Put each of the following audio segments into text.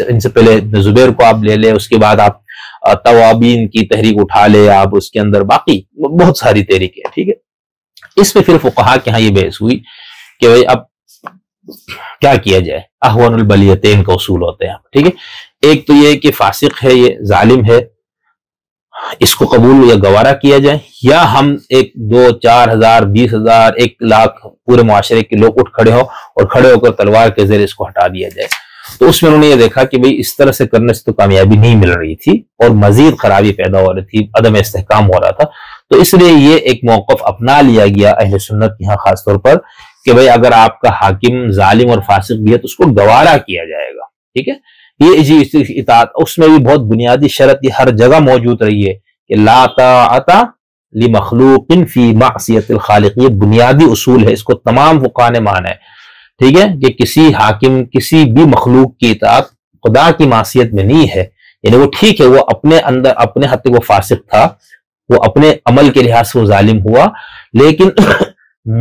ان سے پہلے ابن زبیر کو آپ لے لیں، اس کے بعد آپ توابین کی تحریک اٹھا لے آپ، اس کے اندر باقی بہت ساری تحریکیں ہیں، ٹھیک ہے۔ اس پہ پھر فقہا کے ہاں یہ بحث ہوئی کہ بھئی اب کیا کیا جائے، احوان البلیتین کا اصول ہوتے ہیں، ٹھیک ہے۔ ایک تو یہ کہ فاسق ہے، یہ ظالم ہے، اس کو قبول یا گوارا کیا جائے، یا ہم 1 2 4 ہزار 20 ہزار 1 لاکھ پورے معاشرے کے لوگ اٹھ کھڑے ہو اور کھڑے ہو کر تلوار کے ذریعے اس کو ہٹا دیا جائے۔ تو اس میں انہوں نے یہ دیکھا کہ بھئی اس طرح سے کرنے سے تو کامیابی نہیں مل رہی تھی اور مزید خرابی پیدا ہو رہی تھی، عدم استحکام ہو رہا تھا، تو اس لیے یہ ایک موقف اپنا لیا گیا اہل سنت یہاں خاص طور پر کہ بھئی اگر آپ کا حاکم ظالم اور فاسق بھی ہے تو اس کو گوارا کیا جائے گا، ٹھیک ہے۔ یہ اطاعت، اس میں بھی بہت بنیادی شرط یہ ہر جگہ موجود رہی ہے کہ لا طاعت لمخلوق فی معصیت الخالق، یہ بنیادی اصول ہے، اس کو تمام فقہاء نے مانا ہے، ٹھیک ہے، کہ کسی حاکم کسی بھی مخلوق کی اطاعت خدا کی معصیت میں نہیں ہے، یعنی وہ ٹھیک ہے وہ اپنے اندر اپنے حد تک وہ فاسق تھا، وہ اپنے عمل کے لحاظ سے وہ ظالم ہوا، لیکن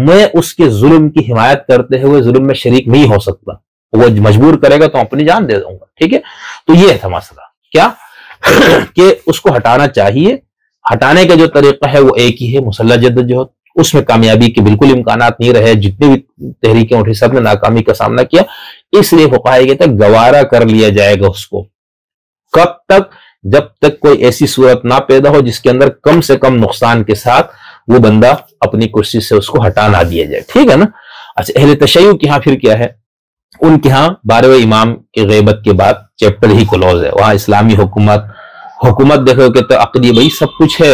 میں اس کے ظلم کی حمایت کرتے ہوئے ظلم میں شریک نہیں ہو سکتا، وہ مجبور کرے گا تو اپنی جان دے دوں گا، ٹھیک ہے۔ تو یہ تھا مسئلہ کیا کہ اس کو ہٹانا چاہیے، ہٹانے کا جو طریقہ ہے وہ ایک ہی ہے، مسلح جدوجہد، اس میں کامیابی کے بالکل امکانات نہیں رہے، جتنی بھی تحریکیں اٹھی سب نے ناکامی کا سامنا کیا، اس لیے فقہاء کہتے ہیں گوارا کر لیا جائے گا اس کو، کب تک؟ جب تک کوئی ایسی صورت نہ پیدا ہو جس کے اندر کم سے کم نقصان کے ساتھ وہ بندہ اپنی کرسی سے اس کو ہٹا نہ دیا جائے، ٹھیک ہے نا۔ اچھا، اہل تشیع کے ہاں پھر کیا ہے؟ ان کے ہاں 12ویں امام کی غیبت کے بعد چیپٹر ہی کلوز ہے، وہاں اسلامی حکومت دیکھو کہ تو عقدی بھائی سب کچھ ہے،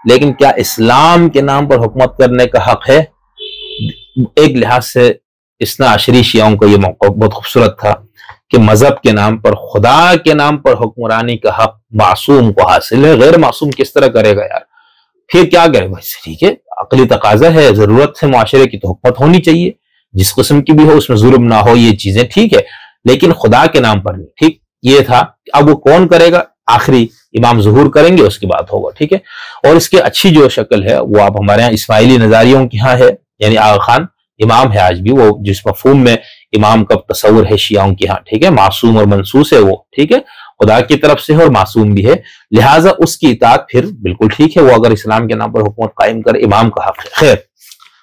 لیکن کیا اسلام کے نام پر حکومت کرنے کا حق ہے؟ ایک لحاظ سے اثنا عشری شیعوں کا یہ موقع بہت خوبصورت تھا کہ مذہب کے نام پر، خدا کے نام پر حکمرانی کا حق معصوم کو حاصل ہے، غیر معصوم کس طرح کرے گا یار؟ پھر کیا کرے بھائی؟ ٹھیک ہے، عقلی تقاضا ہے، ضرورت ہے معاشرے کی تو حکومت ہونی چاہیے، جس قسم کی بھی ہو، اس میں ظلم نہ ہو، یہ چیزیں ٹھیک ہے، لیکن خدا کے نام پر نہیں، ٹھیک یہ تھا۔ اب وہ کون کرے گا؟ آخری امام ظہور کریں گے، اس کی بات ہوگا، ٹھیک ہے۔ اور اس کی اچھی جو شکل ہے وہ آپ ہمارے ہاں اسماعیلی نظاریوں کے ہاں ہے، یعنی آغا خان امام ہے آج بھی، وہ جس مفہوم میں امام کا تصور ہے شیعوں کے ہاں، ٹھیک ہے، معصوم اور منصوص ہے وہ، ٹھیک ہے، خدا کی طرف سے ہے اور معصوم بھی ہے، لہٰذا اس کی اطاعت پھر بالکل ٹھیک ہے، وہ اگر اسلام کے نام پر حکومت قائم کرے، امام کا حق ہے، خیر۔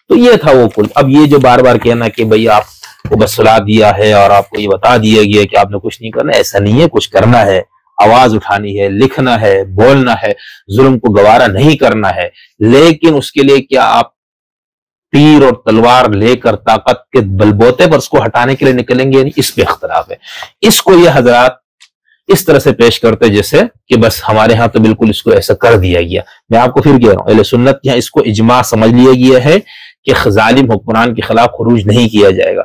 تو یہ تھا وہ کل۔ اب یہ جو بار بار کہنا کہ بھئی آپ کو بس صلاح دیا ہے اور آپ کو یہ بتا دیا گیا کہ آپ نے کچھ نہیں کرنا، ایسا نہیں ہے، کچھ کرنا ہے، آواز اٹھانی ہے، لکھنا ہے، بولنا ہے، ظلم کو گوارا نہیں کرنا ہے، لیکن اس کے لیے کیا آپ تیر اور تلوار لے کر طاقت کے بلبوتے پر اس کو ہٹانے کے لیے نکلیں گے؟ یعنی اس پہ اختلاف ہے۔ اس کو یہ حضرات اس طرح سے پیش کرتے جیسے کہ بس ہمارے ہاں تو بالکل اس کو ایسا کر دیا گیا۔ میں آپ کو پھر کہہ رہا ہوں، اہل سنت یہاں اس کو اجماع سمجھ لیا گیا ہے کہ ظالم حکمران کے خلاف خروج نہیں کیا جائے گا۔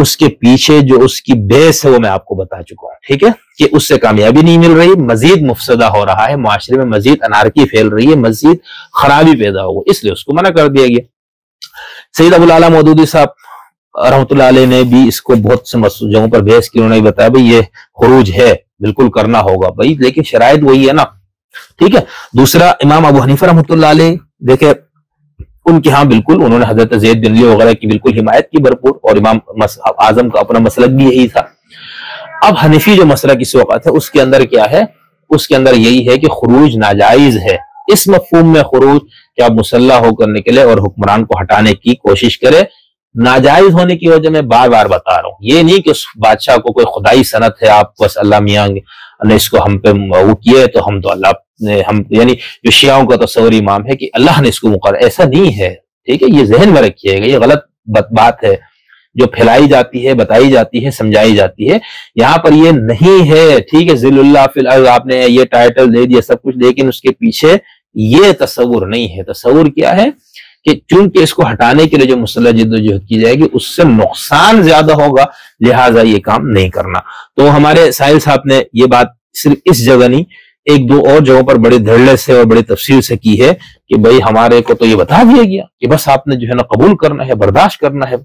اس کے پیچھے جو اس کی بیس ہے وہ میں آپ کو بتا چکا ہوں، ٹھیک ہے، کہ اس سے کامیابی نہیں مل رہی، مزید مفسدہ ہو رہا ہے، معاشرے میں مزید انارکی پھیل رہی ہے، مزید خرابی پیدا ہو، اس لیے اس کو منع کر دیا گیا۔ سید ابو الاعلیٰ مودودی صاحب رحمۃ اللہ علیہ نے بھی اس کو بہت سے جگہوں پر بحث کی، انہوں نے بتایا بھئی یہ خروج ہے، بالکل کرنا ہوگا بھائی، لیکن شرائط وہی ہے نا، ٹھیک ہے۔ دوسرا امام ابو حنیفہ رحمۃ اللہ علیہ دیکھیں ان کے ہاں بالکل انہوں نے حضرت زید بن علی وغیرہ کی بالکل حمایت کی بھرپور، اور امام اعظم کا اپنا مسلک بھی یہی تھا۔ اب حنفی جو مسلک اس وقت ہے اس کے اندر کیا ہے؟ اس کے اندر یہی ہے کہ خروج ناجائز ہے، اس مفہوم میں خروج کہ آپ مسلح ہو کر نکلے اور حکمران کو ہٹانے کی کوشش کرے، ناجائز ہونے کی وجہ میں بار بار بتا رہا ہوں، یہ نہیں کہ اس بادشاہ کو کوئی خدائی صنعت ہے، آپ بس اللہ میاں نے اس کو ہم پہ وہ کیے تو ہم تو اللہ نے ہم، یعنی جو شیعوں کا تصور امام ہے کہ اللہ نے اس کو مقرر، ایسا نہیں ہے، ٹھیک ہے، یہ ذہن میں رکھیے گا، یہ غلط بات ہے جو پھیلائی جاتی ہے، بتائی جاتی ہے، سمجھائی جاتی ہے، یہاں پر یہ نہیں ہے، ٹھیک ہے، ذل اللہ فی الارض آپ نے یہ ٹائٹل دے دیا سب کچھ، لیکن اس کے پیچھے یہ تصور نہیں ہے۔ تصور کیا ہے کہ چونکہ اس کو ہٹانے کے لیے جو مسلح جدوجہد کی جائے گی اس سے نقصان زیادہ ہوگا، لہٰذا یہ کام نہیں کرنا۔ تو ہمارے ساحل صاحب نے یہ بات صرف اس جگہ نہیں، ایک دو اور جگہوں پر بڑے دھڑلے سے اور بڑی تفصیل سے کی ہے کہ بھئی ہمارے کو تو یہ بتا دیا گیا کہ بس آپ نے جو ہے نا قبول کرنا ہے، برداشت کرنا ہے۔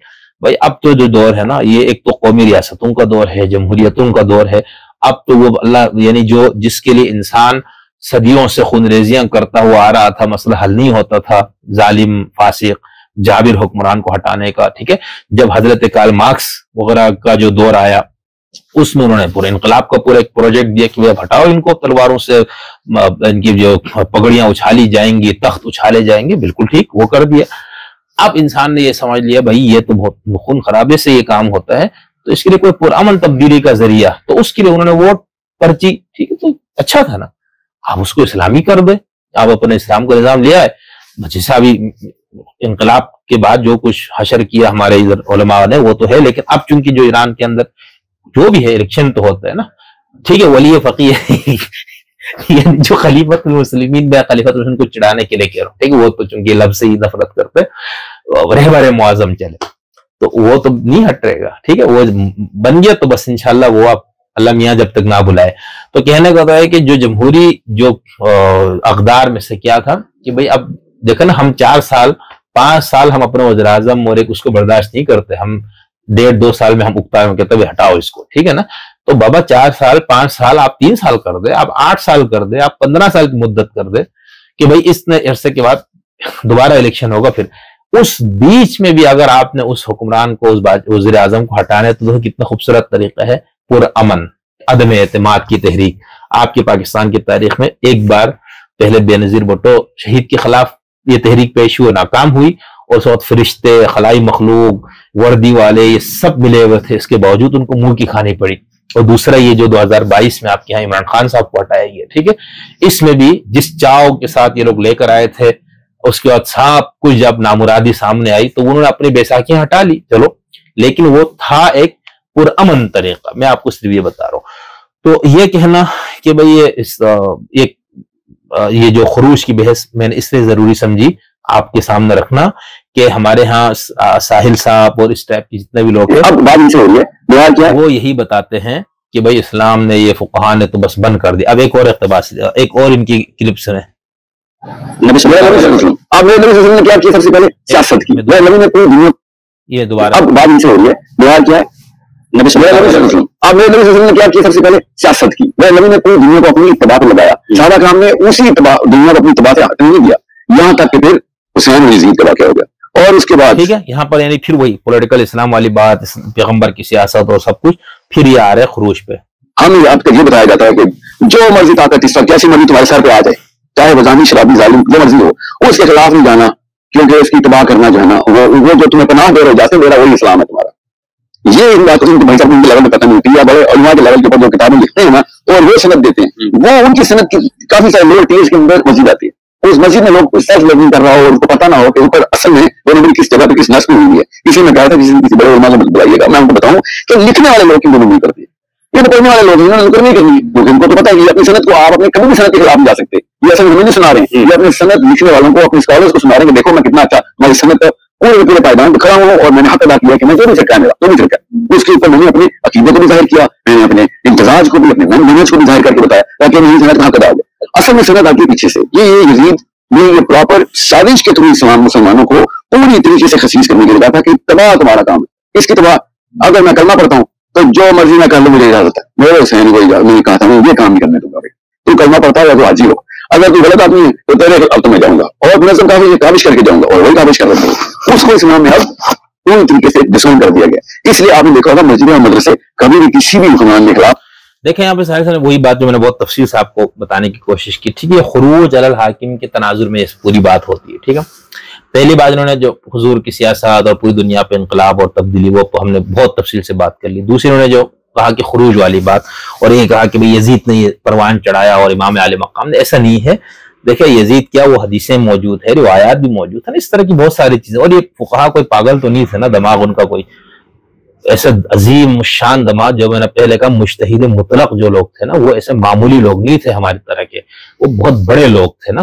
بھئی اب تو جو دور ہے نا، یہ ایک تو قومی ریاستوں کا دور ہے، جمہوریتوں کا دور ہے، اب تو وہ اللہ یعنی جو جس کے لیے انسان صدیوں سے خونریزیاں کرتا ہوا آ رہا تھا، مسئلہ حل نہیں ہوتا تھا، ظالم فاسق جابر حکمران کو ہٹانے کا، ٹھیک ہے، جب حضرت کارل مارکس وغیرہ کا جو دور آیا اس میں انہوں نے پورے انقلاب کا پورا ایک پروجیکٹ دیا کہ وہ ہٹاؤ ان کو، تلواروں سے ان کی جو پگڑیاں اچھالی جائیں گی، تخت اچھالے جائیں گے، بالکل ٹھیک وہ کر دیا۔ اب انسان نے یہ سمجھ لیا بھائی یہ تو بہت خون خرابے سے یہ کام ہوتا ہے، تو اس کے لیے کوئی پرامن تبدیلی کا ذریعہ، تو اس کے لیے انہوں نے ووٹ پرچی، ٹھیک ہے تو اچھا تھا نا، آپ اس کو اسلامی کر دیں، آپ اپنے اسلام کا نظام لے آئے، جیسا ابھی انقلاب کے بعد جو کچھ حشر کیا ہمارے ادھر علماء نے وہ تو ہے، لیکن اب چونکہ جو ایران کے اندر جو بھی ہے الیکشن تو ہوتا ہے نا، ٹھیک ہے، ولی فقیہ یعنی جو خلیفۃ المسلمین بے خلیفۃ المسلمین کو چڑھانے کے لیے کہہ رہا ہوں، ٹھیک ہے، وہ تو چونکہ لفظ سے ہی نفرت کرتے رہبر معظم چلے تو وہ تو نہیں ہٹ رہے گا، ٹھیک ہے، وہ بن گیا تو بس انشاءاللہ وہ آپ اللہ میاں جب تک نہ بلائے۔ تو کہنے کا ہے کہ جو جمہوری جو اقدار میں سے کیا تھا کہ بھئی اب دیکھیں نا، ہم 4 سال 5 سال ہم اپنے وزیر اعظم اور ایک اس کو برداشت نہیں کرتے، ہم 1.5-2 سال میں ہم اکتا ہے کہتے ہیں ہٹاؤ اس کو، ٹھیک ہے نا، تو بابا 4 سال 5 سال آپ 3 سال کر دے، آپ 8 سال کر دے، آپ 15 سال کی مدت کر دے کہ بھئی اس نے عرصے کے بعد دوبارہ الیکشن ہوگا، پھر اس بیچ میں بھی اگر آپ نے اس حکمران کو اس وزیر اعظم کو ہٹانے تو کتنا خوبصورت طریقہ ہے، پرامن عدم اعتماد کی تحریک۔ آپ کی پاکستان کی تاریخ میں ایک بار پہلے بے نظیر بھٹو شہید کے خلاف یہ تحریک پیش ہوئی، ناکام ہوئی، اور اس وقت فرشتے، خلائی مخلوق، وردی والے یہ سب ملے ہوئے تھے، اس کے باوجود ان کو منہ کی کھانی پڑی۔ اور دوسرا یہ جو 2022 میں آپ کے یہاں عمران خان صاحب کو ہٹایا گیا، ٹھیک ہے، اس میں بھی جس چاؤ کے ساتھ یہ لوگ لے کر آئے تھے، اس کے بعد سب کچھ جب نامرادی سامنے آئی تو انہوں نے اپنی بیساکھیاں ہٹا لی، چلو، لیکن وہ تھا ایک پرامن طریقہ، میں آپ کو صرف یہ بتا رہا ہوں۔ تو یہ کہنا کہ بھئی یہ جو خروج کی بحث میں نے اس لیے ضروری سمجھی آپ کے سامنے رکھنا کہ ہمارے ہاں ساحل صاحب اور اس ٹائپ کی جتنے بھی لوگ ہیں وہ یہی بتاتے ہیں کہ بھئی اسلام نے، یہ فقہاء نے تو بس بند کر دیا۔ اب ایک اور اقتباس، ایک اور ان کی کلپ سنیں۔ نبی صلی اللہ علیہ وسلم، آپ نے نبی صلی اللہ علیہ وسلم نے کیا کیا؟ سب سے پہلے سیاست کی، نبی نے پوری دنیا، یہ دوبارہ اب بات ان سے ہو رہی ہے، بہار کیا ہے؟ نبی صلی اللہ علیہ وسلم، آپ نے نبی صلی اللہ علیہ وسلم نے کیا کیا؟ سب سے پہلے سیاست کی، نبی نے پوری دنیا کو اپنی اتباع پہ لگایا، صحابہ کرام نے اسی دنیا کو اپنی اتباع سے ہٹنے نہیں دیا، یہاں تک کہ پھر حسین یزید کا واقعہ ہو گیا، اور اس کے بعد ٹھیک ہے، یہاں پر یعنی پھر وہی پولیٹیکل اسلام والی بات، پیغمبر کی سیاست اور سب کچھ، پھر یہ آ رہے خروج پہ۔ ہمیں آپ کو یہ بتایا جاتا ہے کہ جو مرضی طاقت اس وقت کیسی مرضی تمہارے سر پہ آ جائے، چاہے وزانی شرابی ظالم جو مرضی ہو، اس کے خلاف نہیں جانا، کیونکہ اس کی تباہ کرنا جو ہے نا، وہ جو تمہیں پناہ دے رہے جاتے ہیں، میرا وہی اسلام ہے تمہارا۔ یہ ان باتوں سے بھائی صاحب ان کے لیول میں پتہ نہیں ہوتی ہے، بڑے علماء کے لیول کے اوپر جو کتابیں لکھتے ہیں نا اور وہ سند دیتے ہیں، وہ ان کی سند کی کافی سارے لوگ ٹیئرز کے اندر مسجد آتی ہے، اس مسجد میں لوگ سیلف لرننگ کر رہا ہو اور ان کو پتہ نہ ہو کہ اوپر اصل میں وہ نمبر کس جگہ پہ کس نسل میں ہوئی ہے۔ کسی نے کہا تھا کسی بڑے علماء سے بلائیے گا، میں ان کو بتاؤں کہ لکھنے والے لوگ کی نہیں کرتے، یہ تو پڑھنے والے لوگ ہیں، انہوں نے نہیں کرنی، ان کو تو پتہ ہے کہ اپنی صنعت کو آپ اپنے کبھی بھی صنعت کے خلاف نہیں جا سکتے، یہ اصل ہمیں نہیں سنا رہے ہیں، یہ اپنے صنعت لکھنے والوں کو، اپنے اسکالرس کو سنا رہے ہیں کہ دیکھو میں کتنا اچھا ہماری صنعت پورے پورے پائیدان پہ کھڑا ہوں اور میں نے حق ادا کیا کہ میں جو بھی سرکا ہے میرا جو بھی سرکا ہے، اس کے اوپر میں نے اپنے عقیدے کو بھی ظاہر کیا، میں نے اپنے امتزاج کو بھی، اپنے مینج کو بھی ظاہر کر کے بتایا تاکہ میری صنعت حق ادا ہو۔ اصل میں صنعت آتی ہے پیچھے سے، یہ یزید نے یہ پراپر سازش کے تھرو اسلام مسلمانوں کو پوری طریقے سے خسیس کرنے کے لیے کہا تھا کہ تباہ تمہارا کام ہے، اس کی تباہ اگر میں کلمہ پڑھتا ہوں تو جو مرضی میں کر لوں مجھے اجازت ہے، میرے حسین کو میں نے کہا تھا میں یہ کام نہیں کرنے دوں گا، تو کلمہ پڑھتا ہے یا تو حاجی ہو، اگر تو غلط آدمی ہے تو تیرے اب تو میں جاؤں گا اور منظم کاوش کر کے جاؤں گا، اور وہی کاوش کر رہا ہوں، اس کو اسلام میں اب پوری طریقے سے ڈسکاؤنٹ کر دیا گیا۔ اس لیے آپ نے دیکھا ہوگا مسجد اور مدرسے کبھی بھی کسی بھی حکمران کے خلاف، دیکھیں یہاں پہ سارے سارے وہی بات جو میں نے بہت تفصیل سے آپ کو بتانے کی کوشش کی، ٹھیک ہے، خروج علی الحاکم کے تناظر میں اس پوری بات ہوتی ہے، ٹھیک ہے۔ پہلی بات انہوں نے جو حضور کی سیاست اور پوری دنیا پہ انقلاب اور تبدیلی، وہ ہم نے بہت تفصیل سے بات کر لی۔ دوسری انہوں نے جو کہا کہ خروج والی بات، اور یہ کہا کہ یزید نے یہ پروان چڑھایا اور امام عالی مقام نے، ایسا نہیں ہے۔ دیکھیں یزید کیا، وہ حدیثیں موجود ہے، روایات بھی موجود ہیں، اس طرح کی بہت ساری چیزیں، اور یہ فقہا کوئی پاگل تو نہیں تھے نا، دماغ ان کا کوئی ایسا عظیم شان دماغ، جو میں نے پہلے کہا مجتہد مطلق جو لوگ تھے نا، وہ ایسے معمولی لوگ نہیں تھے ہماری طرح کے، وہ بہت بڑے لوگ تھے نا۔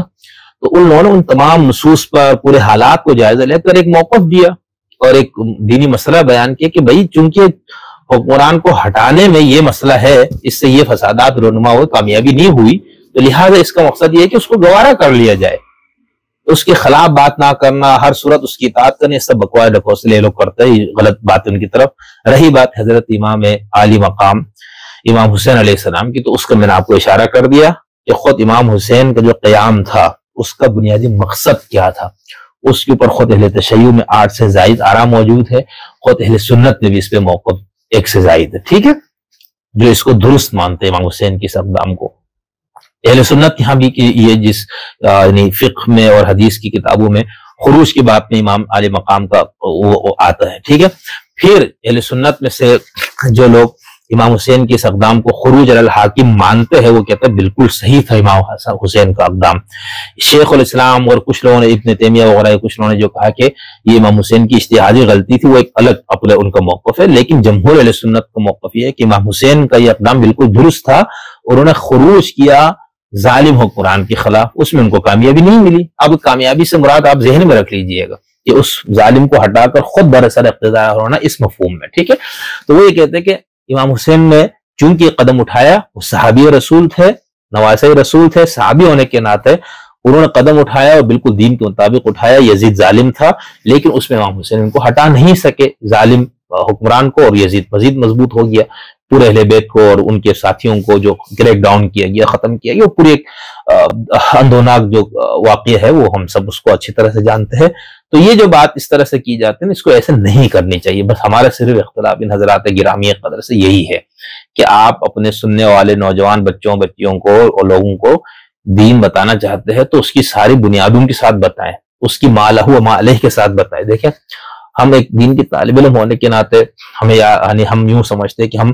تو انہوں نے ان تمام نصوص پر پورے حالات کو جائزہ لے کر ایک موقف دیا اور ایک دینی مسئلہ بیان کیا کہ بھائی چونکہ حکمران کو ہٹانے میں یہ مسئلہ ہے، اس سے یہ فسادات رونما ہوئے، کامیابی نہیں ہوئی، تو لہٰذا اس کا مقصد یہ ہے کہ اس کو گوارا کر لیا جائے، اس کے خلاف بات نہ کرنا، ہر صورت اس کی اطاعت کرنے، سب بکواس ڈھکوسلے لوگ کرتے ہیں، غلط بات ان کی طرف۔ رہی بات حضرت امام عالی مقام امام حسین علیہ السلام کی، تو اس کا میں نے آپ کو اشارہ کر دیا کہ خود امام حسین کا جو قیام تھا اس کا بنیادی مقصد کیا تھا، اس کے اوپر خود اہل تشیع میں 8 سے زائد آراء موجود ہے، خود اہل سنت میں بھی اس پہ موقف 1 سے زائد ہے، ٹھیک ہے۔ جو اس کو درست مانتے ہیں امام حسین کے اس اقدام کو. اہل سنت یہاں بھی کہ یہ جس یعنی فقہ میں اور حدیث کی کتابوں میں خروج کے باب میں امام عالی مقام کا وہ آتا ہے. ٹھیک ہے. پھر اہل سنت میں سے جو لوگ امام حسین کے اس اقدام کو خروج علی الحاکم مانتے ہیں وہ کہتے ہیں بالکل صحیح تھا امام حسین کا اقدام. شیخ الاسلام اور کچھ لوگوں نے ابن تیمیہ وغیرہ کچھ لوگوں نے جو کہا کہ یہ امام حسین کی اجتہادی غلطی تھی وہ ایک الگ اپنا ان کا موقف ہے، لیکن جمہور اہل سنت کا موقف یہ ہے کہ امام حسین کا یہ اقدام بالکل درست تھا اور انہوں نے خروج کیا ظالم حکمران کے خلاف، اس میں ان کو کامیابی نہیں ملی. اب کامیابی سے مراد آپ ذہن میں رکھ لیجئے گا کہ اس ظالم کو ہٹا کر خود برسر اقتدار ہونا اس مفہوم میں. ٹھیک ہے. تو وہ یہ کہتے ہیں کہ امام حسین نے چونکہ قدم اٹھایا، وہ صحابی رسول تھے، نواسہ رسول تھے، صحابی ہونے کے ناطے انہوں نے قدم اٹھایا اور بالکل دین کے مطابق اٹھایا. یزید ظالم تھا لیکن اس میں امام حسین ان کو ہٹا نہیں سکے ظالم حکمران کو، اور یزید مزید مضبوط ہو گیا. پورے اہل بیت کو اور ان کے ساتھیوں کو جو کریک ڈاؤن کیا گیا، ختم کیا گیا، وہ پوری ایک اندوناک جو واقعہ ہے وہ ہم سب اس کو اچھی طرح سے جانتے ہیں. تو یہ جو بات اس طرح سے کی جاتی ہے اس کو ایسے نہیں کرنی چاہیے. بس ہمارا صرف اختلاف ان حضرات گرامی قدر سے یہی ہے کہ آپ اپنے سننے والے نوجوان بچوں بچیوں کو اور لوگوں کو دین بتانا چاہتے ہیں تو اس کی ساری بنیادوں کے ساتھ بتائیں، اس کی ما لہ و ما علیہ کے ساتھ بتائیں. دیکھیں ہم ایک دین کے طالب علم ہونے کے ناطے ہمیں یعنی ہم یوں سمجھتے ہیں کہ ہم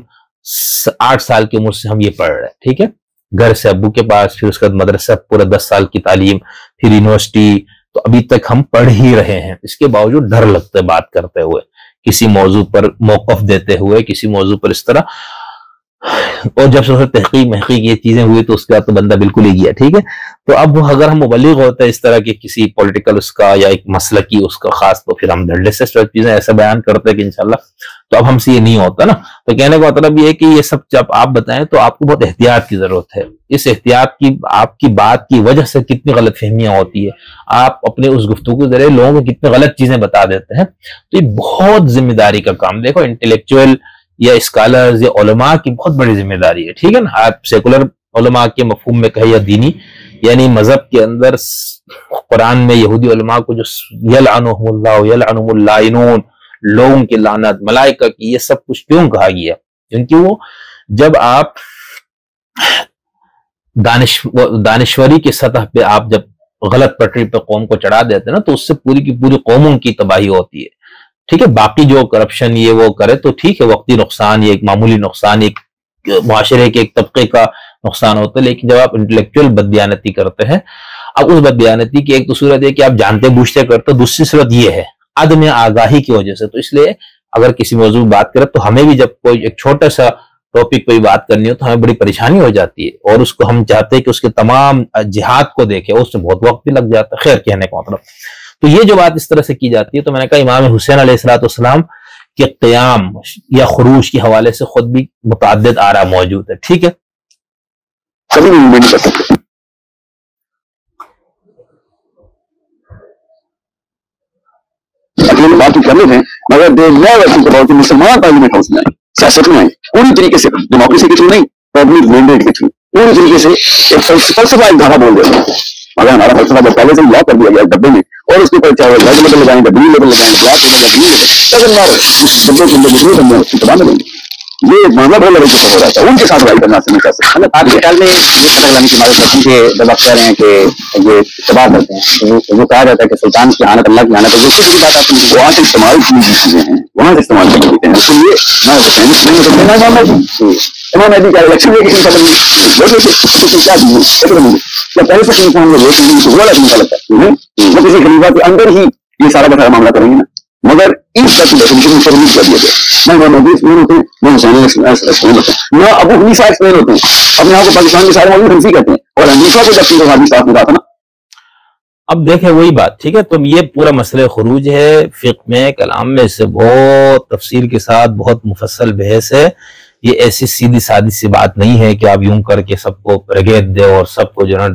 8 سال کی عمر سے ہم یہ پڑھ رہے ہیں. ٹھیک ہے. گھر سے ابو کے پاس، پھر اس کے بعد مدرسہ، پورا 10 سال کی تعلیم، پھر یونیورسٹی، تو ابھی تک ہم پڑھ ہی رہے ہیں. اس کے باوجود ڈر لگتا ہے بات کرتے ہوئے، کسی موضوع پر موقف دیتے ہوئے، کسی موضوع پر اس طرح. اور جب سے تحقیق یہ چیزیں ہوئی تو اس کے بعد تو بندہ بالکل ہی گیا. ٹھیک ہے. تو اب اگر ہم مبلغ ہوتے ہیں اس طرح کے کسی پولیٹیکل اس کا یا ایک مسلکی اس کا خاص، تو پھر ہم دھڑے سے چیزیں ایسا بیان کرتے ہیں کہ انشاءاللہ تو اب ہم سے یہ نہیں ہوتا نا. تو کہنے کا مطلب یہ ہے کہ یہ سب جب آپ بتائیں تو آپ کو بہت احتیاط کی ضرورت ہے. اس احتیاط کی آپ کی بات کی وجہ سے کتنی غلط فہمیاں ہوتی ہے، آپ اپنے اس گفتگو کے ذریعے لوگوں کو کتنی غلط چیزیں بتا دیتے ہیں. تو یہ بہت ذمہ داری کا کام. دیکھو انٹلیکچوئل یا اسکالرز یا علماء کی بہت بڑی ذمہ داری ہے. ٹھیک ہے نا. آپ سیکولر علماء کے مفہوم میں کہیں یا دینی، یعنی مذہب کے اندر قرآن میں یہودی علماء کو جو یلعنہم اللہ یلعنہم اللائنون، لوگوں کی لعنت، ملائکہ کی، یہ سب کچھ کیوں کہا گیا؟ کیونکہ وہ جب آپ دانشوری کی سطح پہ آپ جب غلط پٹری پہ قوم کو چڑھا دیتے ہیں نا تو اس سے پوری کی پوری قوموں کی تباہی ہوتی ہے. ٹھیک ہے. باقی جو کرپشن یہ وہ کرے تو ٹھیک ہے، وقتی نقصان، یہ ایک معمولی نقصان، ایک معاشرے کے ایک طبقے کا نقصان ہوتا ہے. لیکن جب آپ انٹلیکچوئل بددیانتی کرتے ہیں، اب اس بددیانتی کی ایک تو صورت ہے کہ آپ جانتے بوجھتے کرتے، دوسری صورت یہ ہے عدم آگاہی کی وجہ سے. تو اس لیے اگر کسی موضوع میں بات کرے تو ہمیں بھی جب کوئی ایک چھوٹا سا ٹاپک پہ بات کرنی ہو تو ہمیں بڑی پریشانی ہو جاتی ہے، اور اس کو ہم چاہتے ہیں کہ اس کے تمام جہات کو دیکھیں، اس میں بہت وقت بھی لگ جاتا ہے. خیر کہنے کا مطلب تو یہ جو بات اس طرح سے کی جاتی ہے. تو میں نے کہا امام حسین علیہ السلام کے قیام یا خروج کے حوالے سے خود بھی متعدد آراء موجود ہے. ٹھیک ہے. بات کر لیتے ہیں مگر مسلمان پارلیمنٹ ہاؤس میں آئے، سیاست میں آئے، پوری طریقے سے ڈیموکریسی کے تھرو نہیں، پبلک مینڈیٹ کے تھرو پوری طریقے سے ایک فلسفہ ایک دھارا بول دیا. اگر ہمارا فلسفہ جب پہلے سے لا کر دیا گیا ڈبے میں، اور اس کے اوپر چاہے ریڈ لیبل لگائیں گے، گرین لیبل لگائیں گے، بلیک لیبل لگائیں گے، اس ڈبے کے اندر جتنے بندے ہیں اس کی تباہ میں دیں گے. یہ ایک معاملہ بہت لڑائی ہو رہا تھا، ان کے ساتھ لڑائی کرنا سے نہیں کر سکتے. آپ کے خیال میں یہ پتہ لگانے کی مدد کرتی ہے جب آپ کہہ رہے ہیں کہ یہ تباہ کرتے ہیں، وہ کہا جاتا ہے کہ سلطان کی آنت اللہ کی آنت ہے، دوسری بات آپ کو وہاں سے استعمال کی چیزیں ہیں، وہاں سے استعمال کی چیزیں ہیں. اس لیے نہ حسین نہیں ہو سکتے، نہ امام مہدی کا الیکشن میں کسی قدر نہیں کیا دیجیے کیا پہلے سے کسی ہم لوگ ووٹ نہیں تو وہ الگ نہیں لگتا ہے. وہ کسی خلیفہ کے اندر ہی یہ سارا کا سارا معاملہ کریں گے نا، مگر اس کا ڈیفینیشن میں فرمٹ کر دیا گیا. نہ محمود ایکسپلین ہوتے ہیں، نہ حسین ایکسپلین ہوتے ہیں، نہ ابو حنیفہ ایکسپلین ہوتے ہیں. اپنے آپ کو پاکستان کے سارے مولوی حنفی کہتے ہیں، اور حنیفہ کو جب تین حدیث صاحب نے کہا تھا نا. اب دیکھیں وہی بات. ٹھیک ہے. تو یہ پورا مسئلہ خروج ہے، فقہ میں کلام میں اس سے بہت تفصیل کے ساتھ بہت مفصل بحث ہے. یہ ایسی سیدھی سادی سی بات نہیں ہے کہ آپ یوں کر کے سب کو رگیت دے اور سب کو جو ہے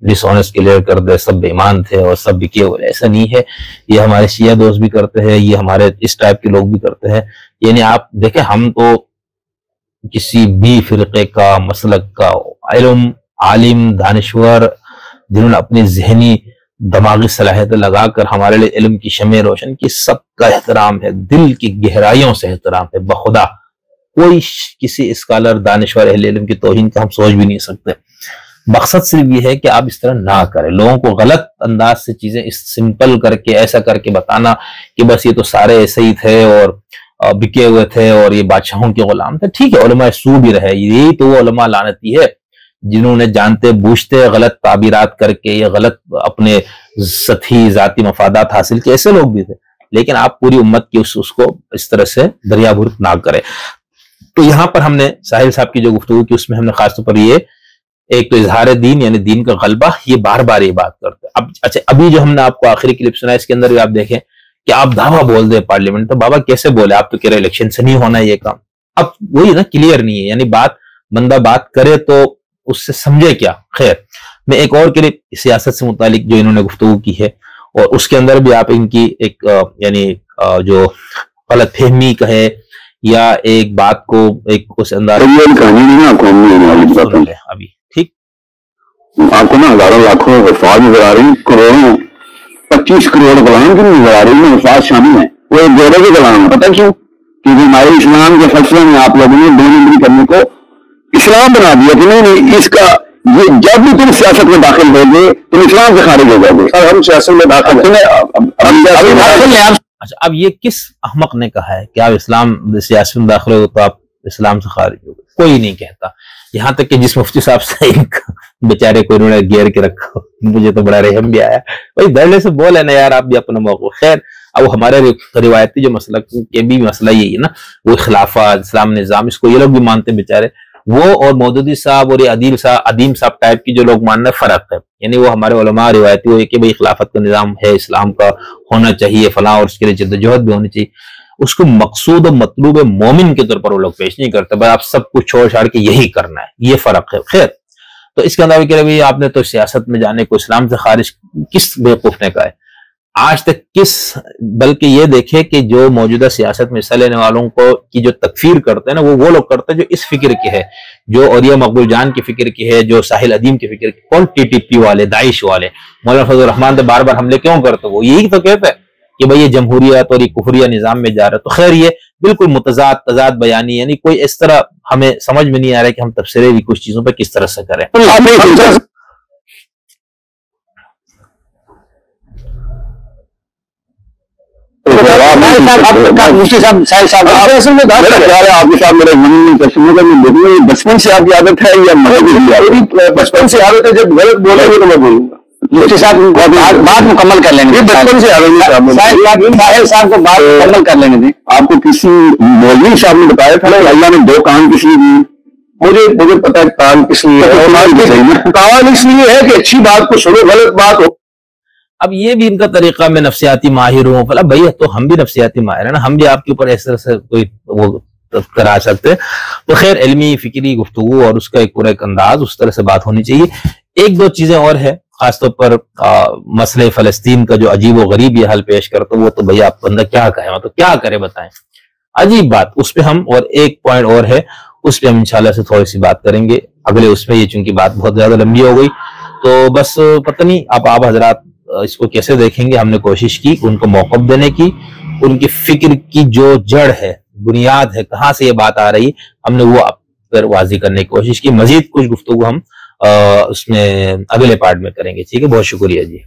ڈس آنیسٹ کلیئر کر دے سب بے ایمان تھے اور سب بھی کیے ہوئے. ایسا نہیں ہے. یہ ہمارے شیعہ دوست بھی کرتے ہیں، یہ ہمارے اس ٹائپ کے لوگ بھی کرتے ہیں. یعنی آپ دیکھیں ہم تو کسی بھی فرقے کا مسلک کا علم عالم دانشور جنہوں نے اپنی ذہنی دماغی صلاحیتیں لگا کر ہمارے لیے علم کی شمع روشن کی، سب کا احترام ہے، دل کی گہرائیوں سے احترام ہے. بخدا کوئی کسی اسکالر دانشور اہل علم کی توہین کا ہم سوچ بھی نہیں سکتے. مقصد صرف یہ ہے کہ آپ اس طرح نہ کریں، لوگوں کو غلط انداز سے چیزیں اس سمپل کر کے ایسا کر کے بتانا کہ بس یہ تو سارے ایسے ہی تھے اور بکے ہوئے تھے اور یہ بادشاہوں کے غلام تھے. ٹھیک ہے، علماء سو بھی رہے، یہی تو وہ علماء لعنتی ہے جنہوں نے جانتے بوجھتے غلط تعبیرات کر کے یا غلط اپنے سطحی ذاتی مفادات حاصل کے ایسے لوگ بھی تھے. لیکن آپ پوری امت کی اس کو اس طرح سے دریا بھرک نہ کریں. تو یہاں پر ہم نے ساحل صاحب کی جو گفتگو کی اس میں ہم نے خاص طور پر یہ ایک تو اظہار دین یعنی دین کا غلبہ، یہ بار بار یہ بات کرتے ہیں. اب اچھا ابھی جو ہم نے آپ کو آخری کلپ سنا ہے اس کے اندر بھی آپ دیکھیں کہ آپ دعویٰ بول دیں پارلیمنٹ، تو بابا کیسے بولے؟ آپ تو کہہ رہے الیکشن سے نہیں ہونا یہ کام. اب وہی نا کلیئر نہیں ہے، یعنی بندہ بات کرے تو اس سے سمجھے کیا. خیر، میں ایک اور کلپ سیاست سے متعلق جو انہوں نے گفتگو کی ہے اور اس کے اندر بھی آپ ان کی ایک یعنی جو غلط فہمی کہے یا ایک بات کو ایک اس انداز ابھی ٹھیک آپ کو نا ہزاروں لاکھوں وفات نظر آ رہی، کروڑوں 25 کروڑ غلام کی نظر آ رہی میں وفات شامل ہیں. وہ ایک جوڑے کے غلام ہیں. پتہ کیوں؟ کیونکہ ہمارے اسلام کے فلسفے میں آپ لوگوں نے 2 نمبری کرنے کو اسلام بنا دیا کہ نہیں اس کا جب بھی تم سیاست میں داخل ہو گے تم اسلام سے خارج ہو جاؤ گے. سر ہم سیاست میں داخل ہیں. اچھا اب یہ کس احمق نے کہا ہے کہ آپ اسلام سیاست میں داخل ہو تو آپ اسلام سے خارج ہو گئے؟ کوئی نہیں کہتا. یہاں تک کہ جس مفتی صاحب سے بیچارے کو انہوں نے گیر کے رکھا، مجھے تو بڑا رحم بھی آیا، بھائی دھڑے سے بول ہے نا یار آپ بھی اپنا موقع. خیر اب ہمارے روایتی جو مسئلہ کے بھی مسئلہ یہی ہے نا، وہ خلافت اسلام نظام اس کو یہ لوگ بھی مانتے بیچارے، وہ اور مودودی صاحب اور یہ عدیم صاحب ٹائپ کی جو لوگ ماننا فرق ہے. یعنی وہ ہمارے علماء روایتی ہوئے کہ بھئی خلافت کا نظام ہے، اسلام کا ہونا چاہیے فلاں، اور اس کے لیے جدوجہد بھی ہونی چاہیے. اس کو مقصود و مطلوب مومن کے طور پر وہ لوگ پیش نہیں کرتے، بھائی آپ سب کچھ چھوڑ چھاڑ کے یہی کرنا ہے، یہ فرق ہے. خیر تو اس کے اندر بھی کہہ رہے بھائی آپ نے تو سیاست میں جانے کو اسلام سے خارج کس بیوقوف نے کہا ہے آج تک؟ بلکہ یہ دیکھے کہ جو موجودہ سیاست میں حصہ لینے والوں کو کی جو تکفیر کرتے ہیں نا، وہ لوگ کرتے ہیں جو اس فکر کے ہے، جو اولیاء مقبول جان کی فکر کی ہے، جو ساحل عدیم کی فکر کی. کون؟ TTP والے، داعش والے. مولانا فضل الرحمان سے بار بار حملے کیوں کرتے؟ وہ یہی تو کہتے ہیں کہ بھئی یہ جمہوریت اور یہ کفریہ نظام میں جا رہا ہے. تو خیر یہ بالکل تضاد بیانی، یعنی کوئی اس طرح ہمیں سمجھ میں نہیں آ رہا ہے کہ ہم تبصرے بھی کچھ چیزوں پہ کس طرح سے کریں. بچپن سے آپ کی عادت ہے یا بچپن سے عادت ہے؟ جب غلط بولے گے تو میں بولوں گا. مفتی صاحب بات مکمل کر لیں گے. بچپن سے ساحل صاحب کو بات مکمل کر لیں گے. آپ کو کسی مولوی صاحب نے بتایا تھا اللہ نے 2 کان کس لیے دیے؟ مجھے پتا ہے کان کس لیے ہے. کان اس لیے ہے کہ اچھی بات کو سنو، غلط بات ہو. اب یہ بھی ان کا طریقہ، میں نفسیاتی ماہر ہوں فلا. بھائی تو ہم بھی نفسیاتی ماہر ہیں نا، ہم بھی آپ کے اوپر اس طرح سے کوئی وہ کرا سکتے. تو خیر علمی فکری گفتگو اور اس کا ایک پورا ایک انداز اس طرح سے بات ہونی چاہیے. 1-2 چیزیں اور ہے، خاص طور پر مسئلہ فلسطین کا جو عجیب و غریب یہ حل پیش کرتا، وہ تو بھئی آپ بندہ کیا کہے، مطلب کیا کرے بتائیں، عجیب بات. اس پہ ہم اور ایک پوائنٹ اور ہے، اس پہ ہم انشاءاللہ سے تھوڑی سی بات کریں گے اگلے اس میں. یہ چونکہ بات بہت زیادہ لمبی ہو گئی تو بس پتہ نہیں آپ حضرات اس کو کیسے دیکھیں گے. ہم نے کوشش کی ان کو موقف دینے کی، ان کی فکر کی جو جڑ ہے، بنیاد ہے، کہاں سے یہ بات آ رہی، ہم نے وہ واضح کرنے کی کوشش کی. مزید کچھ گفتگو ہم اس میں اگلے پارٹ میں کریں گے. ٹھیک ہے، بہت شکریہ جی.